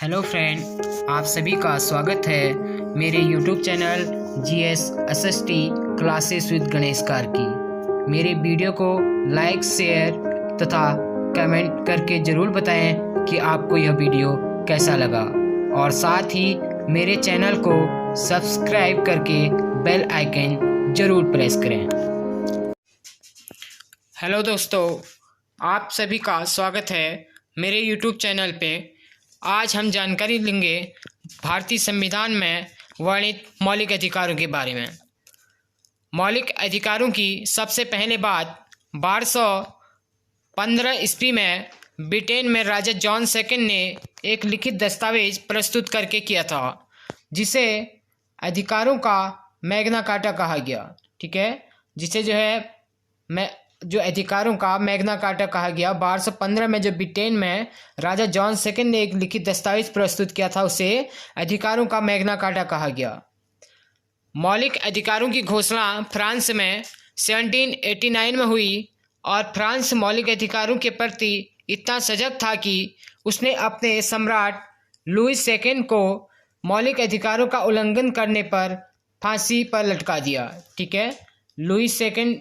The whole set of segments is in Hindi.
हेलो फ्रेंड, आप सभी का स्वागत है मेरे YouTube channel GS SST classes with Ganesh Karki. मेरे वीडियो को लाइक, शेयर तथा कमेंट करके ज़रूर बताएं कि आपको यह वीडियो कैसा लगा और साथ ही मेरे चैनल को सब्सक्राइब करके बेल आइकन ज़रूर प्रेस करें। हेलो दोस्तों, आप सभी का स्वागत है मेरे यूट्यूब चैनल पे। आज हम जानकारी लेंगे भारतीय संविधान में वर्णित मौलिक अधिकारों के बारे में। मौलिक अधिकारों की सबसे पहले बात 1215 ईस्वी में ब्रिटेन में राजा जॉन सेकंड ने एक लिखित दस्तावेज प्रस्तुत करके किया था, जिसे अधिकारों का मैग्ना कार्टा कहा गया। ठीक है, जिसे जो अधिकारों का मैग्ना कार्टा कहा गया। 1215 में जो ब्रिटेन में राजा जॉन सेकंड ने एक लिखित दस्तावेज प्रस्तुत किया था, उसे अधिकारों का मैग्ना कार्टा कहा गया। मौलिक अधिकारों की घोषणा फ्रांस में 1789 में हुई और फ्रांस मौलिक अधिकारों के प्रति इतना सजग था कि उसने अपने सम्राट लुईस सेकंड को मौलिक अधिकारों का उल्लंघन करने पर फांसी पर लटका दिया। ठीक है, लुईस सेकंड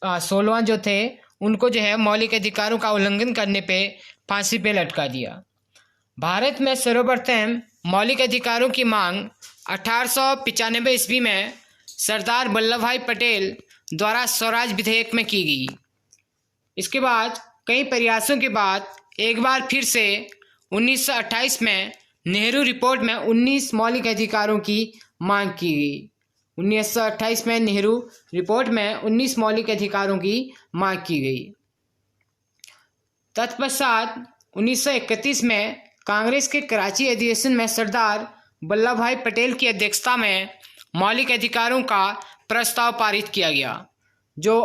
16वां जो थे, उनको मौलिक अधिकारों का उल्लंघन करने पे फांसी पे लटका दिया। भारत में सर्वप्रथम मौलिक अधिकारों की मांग 1895 ईस्वी में सरदार वल्लभ भाई पटेल द्वारा स्वराज विधेयक में की गई। इसके बाद कई प्रयासों के बाद एक बार फिर से 1928 में नेहरू रिपोर्ट में 19 मौलिक अधिकारों की मांग की गई। 1928 में नेहरू रिपोर्ट में 19 मौलिक अधिकारों की मांग की गई। तत्पश्चात 1931 में कांग्रेस के कराची अधिवेशन में सरदार वल्लभ भाई पटेल की अध्यक्षता में मौलिक अधिकारों का प्रस्ताव पारित किया गया। जो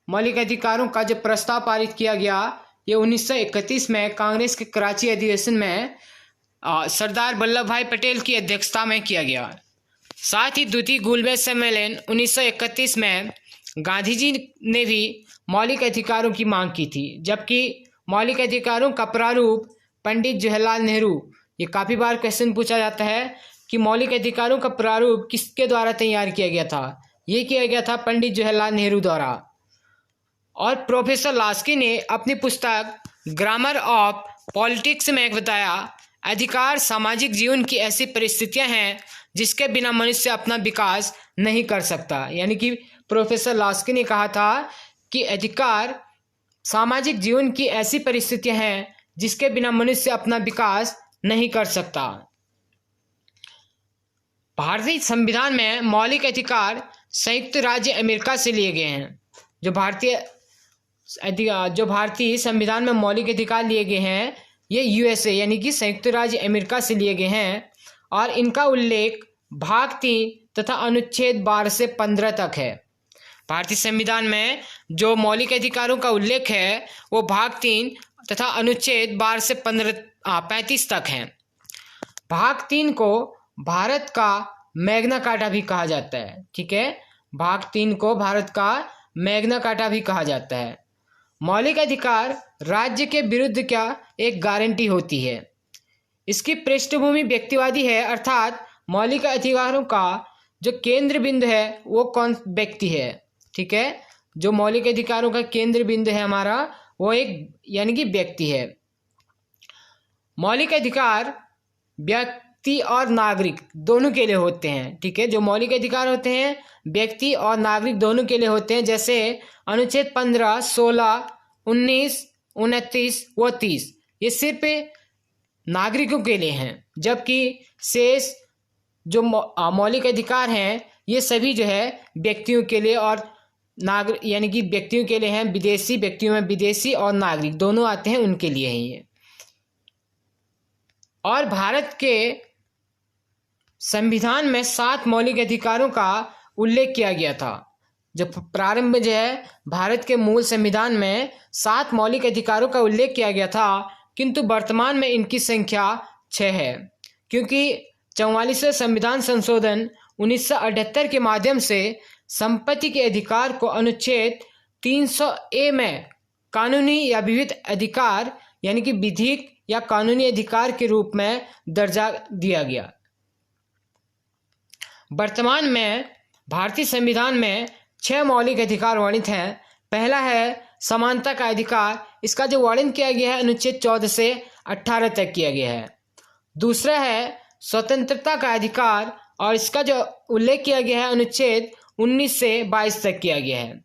मौलिक अधिकारों का जो प्रस्ताव पारित किया गया, ये 1931 में कांग्रेस के कराची अधिवेशन में सरदार वल्लभ भाई पटेल की अध्यक्षता में किया गया। साथ ही द्वितीय गोलमेज सम्मेलन 1931 में गांधी जी ने भी मौलिक अधिकारों की मांग की थी, जबकि मौलिक अधिकारों का प्रारूप पंडित जवाहरलाल नेहरू, ये काफ़ी बार क्वेश्चन पूछा जाता है कि मौलिक अधिकारों का प्रारूप किसके द्वारा तैयार किया गया था। ये किया गया था पंडित जवाहरलाल नेहरू द्वारा। और प्रोफेसर लास्की ने अपनी पुस्तक ग्रामर ऑफ पॉलिटिक्स में बताया, अधिकार सामाजिक जीवन की ऐसी परिस्थितियां हैं जिसके बिना मनुष्य अपना विकास नहीं कर सकता। यानी कि प्रोफेसर लास्की ने कहा था कि अधिकार सामाजिक जीवन की ऐसी परिस्थितियां हैं जिसके बिना मनुष्य अपना विकास नहीं कर सकता। भारतीय संविधान में मौलिक अधिकार संयुक्त राज्य अमेरिका से लिए गए हैं। जो भारतीय संविधान में मौलिक अधिकार लिए गए हैं, ये USA यानी कि संयुक्त राज्य अमेरिका से लिए गए हैं और इनका उल्लेख भाग 3 तथा अनुच्छेद 12 से 15 तक है। भारतीय संविधान में जो मौलिक अधिकारों का उल्लेख है वो भाग 3 तथा अनुच्छेद 12 से 35 तक है। भाग 3 को भारत का मैग्ना कार्टा भी कहा जाता है। ठीक है, भाग 3 को भारत का मैग्ना कार्टा भी कहा जाता है। मौलिक अधिकार राज्य के विरुद्ध क्या एक गारंटी होती है। इसकी पृष्ठभूमि व्यक्तिवादी है, अर्थात मौलिक अधिकारों का जो केंद्र बिंदु है वो कौन व्यक्ति है। ठीक है, जो मौलिक अधिकारों का केंद्र बिंदु है हमारा, वो एक यानी कि व्यक्ति है। मौलिक अधिकार व्यक्ति और नागरिक दोनों के लिए होते हैं। ठीक है, जो मौलिक अधिकार होते हैं व्यक्ति और नागरिक दोनों के लिए होते हैं। जैसे अनुच्छेद 15, 16, 19, 29 व 30 ये सिर्फ नागरिकों के लिए हैं, जबकि शेष जो मौलिक अधिकार हैं ये सभी व्यक्तियों के लिए और नागरिक यानी कि व्यक्तियों के लिए हैं। विदेशी व्यक्तियों में विदेशी और नागरिक दोनों आते हैं, उनके लिए हैं ये। और भारत के संविधान में 7 मौलिक अधिकारों का उल्लेख किया गया था। जो प्रारंभ में भारत के मूल संविधान में 7 मौलिक अधिकारों का उल्लेख किया गया था, किंतु वर्तमान में इनकी संख्या 6 है, क्योंकि 44वें संविधान संशोधन 1978 के माध्यम से संपत्ति के अधिकार को अनुच्छेद 300A में कानूनी या विविध अधिकार यानी कि विधिक या कानूनी अधिकार के रूप में दर्जा दिया गया। वर्तमान में भारतीय संविधान में 6 मौलिक अधिकार वर्णित हैं। पहला है समानता का अधिकार, इसका जो वर्णन किया गया है अनुच्छेद 14 से 18 तक किया गया है। दूसरा है स्वतंत्रता का अधिकार और इसका जो उल्लेख किया गया है अनुच्छेद 19 से 22 तक किया गया है।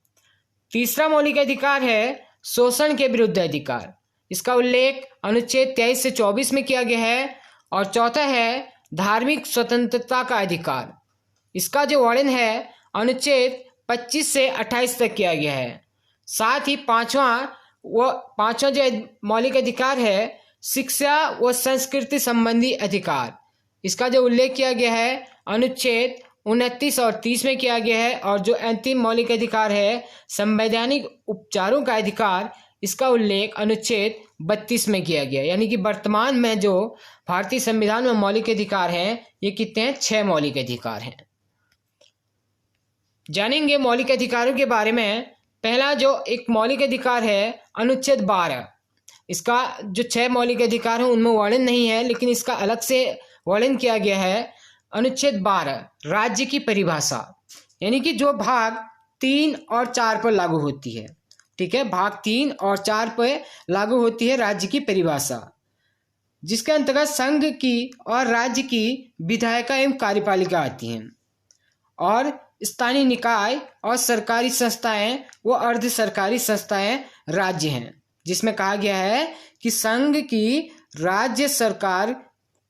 तीसरा मौलिक अधिकार है शोषण के विरुद्ध अधिकार, इसका उल्लेख अनुच्छेद 23 से 24 में किया गया है। और चौथा है धार्मिक स्वतंत्रता का अधिकार, इसका जो वर्णन है अनुच्छेद 25 से 28 तक किया गया है। साथ ही पांचवा जो मौलिक अधिकार है शिक्षा व संस्कृति संबंधी अधिकार, इसका जो उल्लेख किया गया है अनुच्छेद 29 और 30 में किया गया है। और जो अंतिम मौलिक अधिकार है संवैधानिक उपचारों का अधिकार, इसका उल्लेख अनुच्छेद 32 में किया गया। यानी कि वर्तमान में जो भारतीय संविधान में मौलिक अधिकार हैं ये कितने हैं? 6 मौलिक अधिकार हैं। जानेंगे मौलिक अधिकारों के बारे में। पहला जो एक मौलिक अधिकार है अनुच्छेद 12, इसका जो 6 मौलिक अधिकार हैं उनमें वर्णन नहीं है, लेकिन इसका अलग से वर्णन किया गया है। अनुच्छेद 12 राज्य की परिभाषा, यानी कि जो भाग 3 और 4 पर लागू होती है। ठीक है, भाग 3 और 4 पर लागू होती है राज्य की परिभाषा, जिसके अंतर्गत संघ की और राज्य की विधायिका एवं कार्यपालिका आती हैं। और स्थानीय निकाय और सरकारी संस्थाएं व अर्ध सरकारी संस्थाएं राज्य हैं, जिसमें कहा गया है कि संघ की राज्य सरकार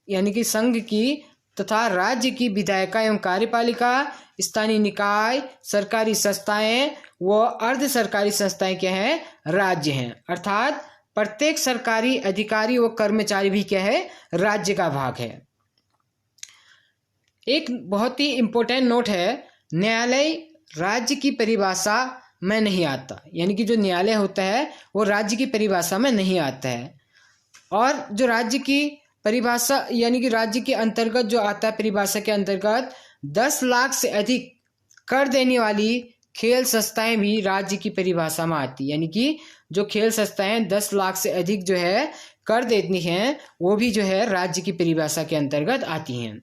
यानी कि संघ की तथा राज्य की विधायिका एवं कार्यपालिका, स्थानीय निकाय, सरकारी संस्थाएं व अर्ध सरकारी संस्थाएं क्या हैं? राज्य हैं। अर्थात प्रत्येक सरकारी अधिकारी व कर्मचारी भी क्या है? राज्य का भाग है। एक बहुत ही इंपॉर्टेंट नोट है, न्यायालय राज्य की परिभाषा में नहीं आता, यानी कि जो न्यायालय होता है वो राज्य की परिभाषा में नहीं आता है। और जो राज्य की परिभाषा यानी कि राज्य के अंतर्गत जो आता है परिभाषा के अंतर्गत 10 लाख से अधिक कर देने वाली खेल संस्थाएं भी राज्य की परिभाषा में आती, यानी कि जो खेल संस्थाएं 10 लाख से अधिक जो है कर देती हैं वो भी जो है राज्य की परिभाषा के अंतर्गत आती हैं।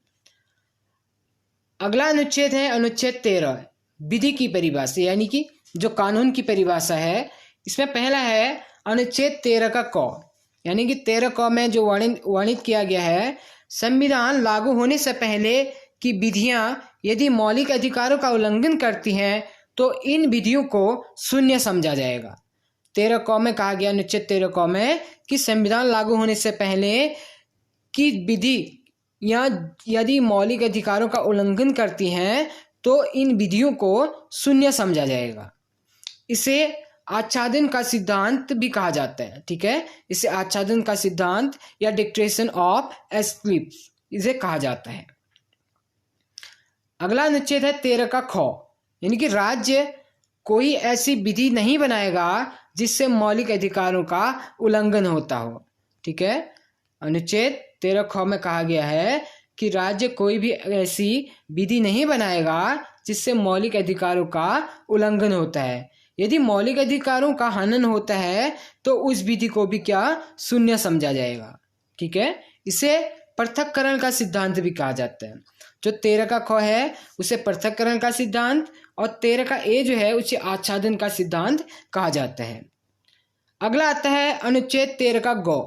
अगला अनुच्छेद है अनुच्छेद 13 विधि की परिभाषा, यानी कि जो कानून की परिभाषा है। इसमें पहला है अनुच्छेद 13 का क, यानी कि 13 क में जो वर्णित किया गया है संविधान लागू होने से पहले की विधियां यदि मौलिक अधिकारों का उल्लंघन करती हैं तो इन विधियों को शून्य समझा जाएगा। 13 क में कहा गया अनुच्छेद 13 क में कि संविधान लागू होने से पहले की विधि या यदि मौलिक अधिकारों का उल्लंघन करती हैं तो इन विधियों को शून्य समझा जाएगा। इसे आच्छादन का सिद्धांत भी कहा जाता है। ठीक है, इसे आच्छादन का सिद्धांत या डिक्टेशन ऑफ एस्क्लिप्स इसे कहा जाता है। अगला अनुच्छेद है 13 का ख, यानी कि राज्य कोई ऐसी विधि नहीं बनाएगा जिससे मौलिक अधिकारों का उल्लंघन होता हो। ठीक है, अनुच्छेद 13 ख में कहा गया है कि राज्य कोई भी ऐसी विधि नहीं बनाएगा जिससे मौलिक अधिकारों का उल्लंघन होता है। यदि मौलिक अधिकारों का हनन होता है तो उस विधि को भी क्या शून्य समझा जाएगा। ठीक है, इसे पृथक्करण का सिद्धांत भी कहा जाता है। जो 13 का ख है उसे पृथक्करण का सिद्धांत और 13 का ए जो है उसे आच्छादन का सिद्धांत कहा जाता है। अगला आता है अनुच्छेद 13 का ग,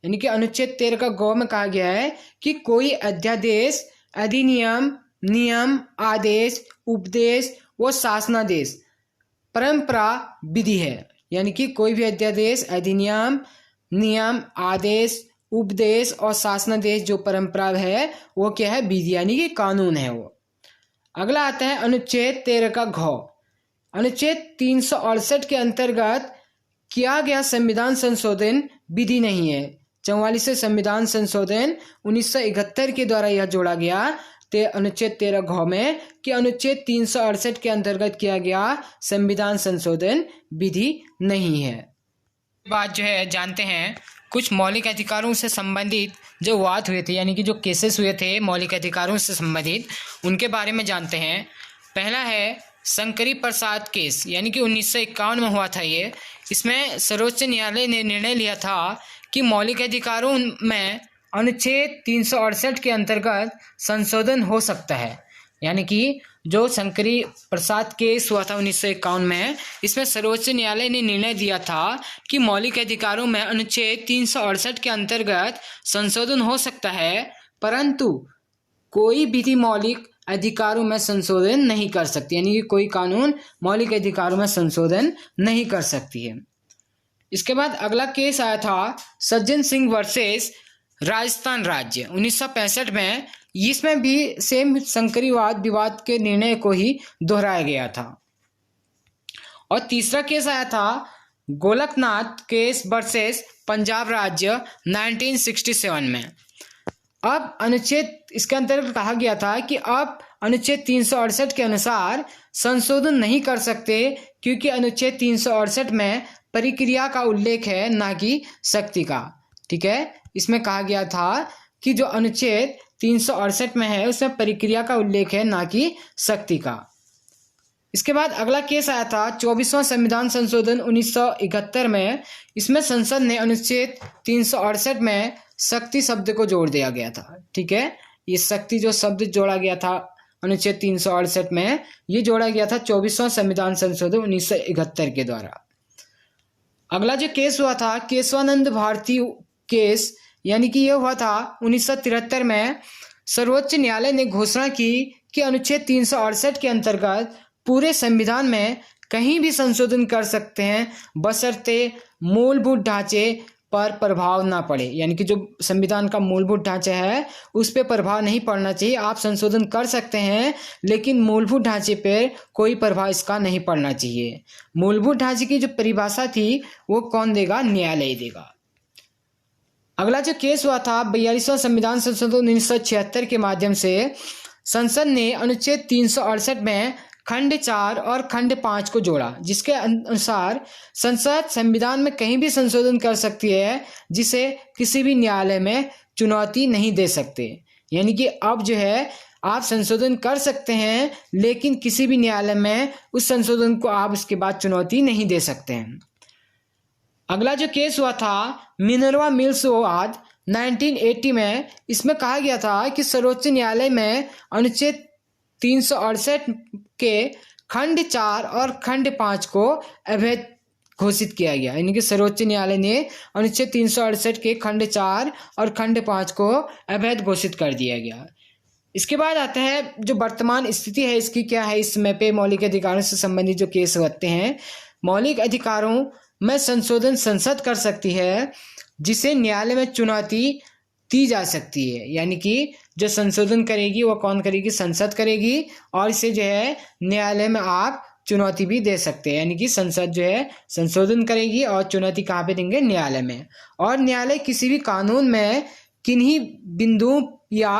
यानी कि अनुच्छेद 13 का ग में कहा गया है कि कोई अध्यादेश, अधिनियम, नियम, आदेश, उपदेश व शासनादेश परंपरा विधि है। यानी कि कोई भी अध्यादेश, अधिनियम, नियम, आदेश, उपदेश और शासनादेश जो परंपरा है वो क्या है? विधि, यानी कि कानून है वो। अगला आता है अनुच्छेद 13 का घ। अनुच्छेद 368 के अंतर्गत किया गया संविधान संशोधन विधि नहीं है। 44वें संविधान संशोधन 1971 के द्वारा यह जोड़ा गया अनुच्छेद 13 घ में कि अनुच्छेद 368 के अंतर्गत किया गया संविधान संशोधन विधि नहीं है। बात जो है जानते हैं कुछ मौलिक अधिकारों से संबंधित जो वाद हुए थे, यानी कि जो केसेस हुए थे मौलिक अधिकारों से संबंधित, उनके बारे में जानते हैं। पहला है शंकरी प्रसाद केस, यानी कि 1951 में हुआ था ये। इसमें सर्वोच्च न्यायालय ने निर्णय लिया था कि मौलिक अधिकारों में अनुच्छेद 368 के अंतर्गत संशोधन हो सकता है। यानी कि जो शंकरी प्रसाद केस हुआ था 1951 में, इसमें सर्वोच्च न्यायालय ने निर्णय दिया था कि मौलिक अधिकारों में अनुच्छेद 368 के अंतर्गत संशोधन हो सकता है, परंतु कोई विधि मौलिक अधिकारों में संशोधन नहीं कर सकती। यानी कि कोई कानून मौलिक अधिकारों में संशोधन नहीं कर सकती है। इसके बाद अगला केस आया था सज्जन सिंह वर्सेस राजस्थान राज्य 1965 में। इसमें भी सेम शंकरीवाद विवाद के निर्णय को ही दोहराया गया था। और तीसरा केस आया था गोलकनाथ केस वर्सेस पंजाब राज्य 1967 में। अब अनुच्छेद इसके अंतर्गत कहा गया था कि अब अनुच्छेद 368 के अनुसार संशोधन नहीं कर सकते, क्योंकि अनुच्छेद 368 में प्रक्रिया का उल्लेख है, ना कि शक्ति का। ठीक है, इसमें कहा गया था कि जो अनुच्छेद 368 में है उसमें प्रक्रिया का उल्लेख है, ना कि शक्ति का। इसके बाद अगला केस आया था 24वां संविधान संशोधन 1971 में। इसमें संसद ने अनुच्छेद 368 में शक्ति शब्द को जोड़ दिया गया था। ठीक है, ये शक्ति जो शब्द जोड़ा गया था अनुच्छेद 368 में, ये जोड़ा गया था 24वां संविधान संशोधन 1971 के द्वारा। अगला जो केस हुआ था केशवानंद भारती केस, यानी कि यह हुआ था 1973 में। सर्वोच्च न्यायालय ने घोषणा की कि अनुच्छेद 368 के अंतर्गत पूरे संविधान में कहीं भी संशोधन कर सकते हैं, बशर्ते मूलभूत ढांचे पर प्रभाव ना पड़े। यानी कि जो संविधान का मूलभूत ढांचा है उस पर प्रभाव नहीं पड़ना चाहिए। आप संशोधन कर सकते हैं, लेकिन मूलभूत ढांचे पर कोई प्रभाव इसका नहीं पड़ना चाहिए। मूलभूत ढांचे की जो परिभाषा थी वो कौन देगा? न्यायालय देगा। अगला जो केस हुआ था 42वां संविधान संशोधन 1976 के माध्यम से संसद ने अनुच्छेद 368 में खंड 4 और खंड 5 को जोड़ा, जिसके अनुसार संसद संविधान में कहीं भी संशोधन कर सकती है जिसे किसी भी न्यायालय में चुनौती नहीं दे सकते। यानी कि अब जो है आप संशोधन कर सकते हैं, लेकिन किसी भी न्यायालय में उस संशोधन को आप उसके बाद चुनौती नहीं दे सकते हैं। अगला जो केस हुआ था मिनर्वा मिल्स वाद 1980 में। इसमें कहा गया था कि सर्वोच्च न्यायालय में अनुच्छेद 368 के खंड 4 और खंड 5 को अवैध घोषित किया गया। यानी कि सर्वोच्च न्यायालय ने अनुच्छेद 368 के खंड 4 और खंड 5 को अवैध घोषित कर दिया गया। इसके बाद आता है जो वर्तमान स्थिति है इसकी क्या है। इस समय पे मौलिक अधिकारों से संबंधित जो केस होते हैं, मौलिक अधिकारों में संशोधन संसद कर सकती है, जिसे न्यायालय में चुनौती दी जा सकती है। यानी कि जो संशोधन करेगी वो कौन करेगी? संसद करेगी, और इसे जो है न्यायालय में आप चुनौती भी दे सकते हैं। यानी कि संसद जो है संशोधन करेगी और चुनौती कहाँ पे देंगे? न्यायालय में। और न्यायालय किसी भी कानून में किन्हीं बिंदुओं या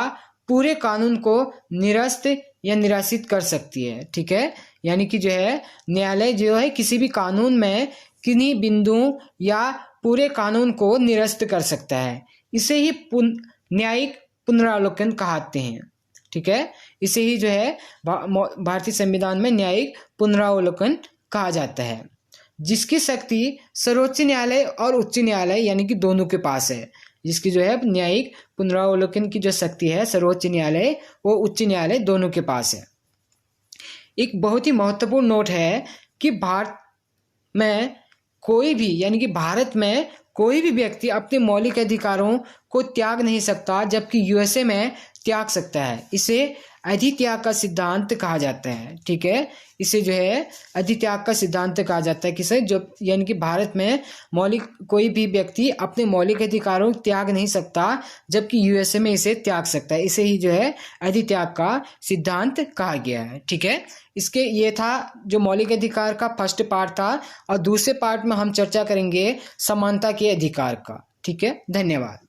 पूरे कानून को निरस्त या निराशित कर सकती है। ठीक है, यानी कि जो है न्यायालय जो है किसी भी कानून में किन्हीं बिंदुओं या पूरे कानून को निरस्त कर सकता है। इसे ही न्यायिक पुनरावलोकन कहते हैं। ठीक है, इसे ही जो है भारतीय संविधान में न्यायिक पुनरावलोकन कहा जाता है, जिसकी शक्ति सर्वोच्च न्यायालय और उच्च न्यायालय यानी कि दोनों के पास है। जिसकी जो है न्यायिक पुनरावलोकन की जो शक्ति है सर्वोच्च न्यायालय वो उच्च न्यायालय दोनों के पास है। एक बहुत ही महत्वपूर्ण नोट है कि भारत में कोई भी यानी कि भारत में कोई भी व्यक्ति अपने मौलिक अधिकारों को त्याग नहीं सकता, जबकि यूएसए में त्याग सकता है। इसे अधित्याग का सिद्धांत कहा जाता है। ठीक है, इसे जो है अधित्याग का सिद्धांत कहा जाता है। किसे? जो यानी कि भारत में कोई भी व्यक्ति अपने मौलिक अधिकारों को त्याग नहीं सकता, जबकि यूएसए में इसे त्याग सकता है। इसे ही जो है अधित्याग का सिद्धांत कहा गया है। ठीक है, इसके ये था जो मौलिक अधिकार का फर्स्ट पार्ट था, और दूसरे पार्ट में हम चर्चा करेंगे समानता के अधिकार का। ठीक है, धन्यवाद।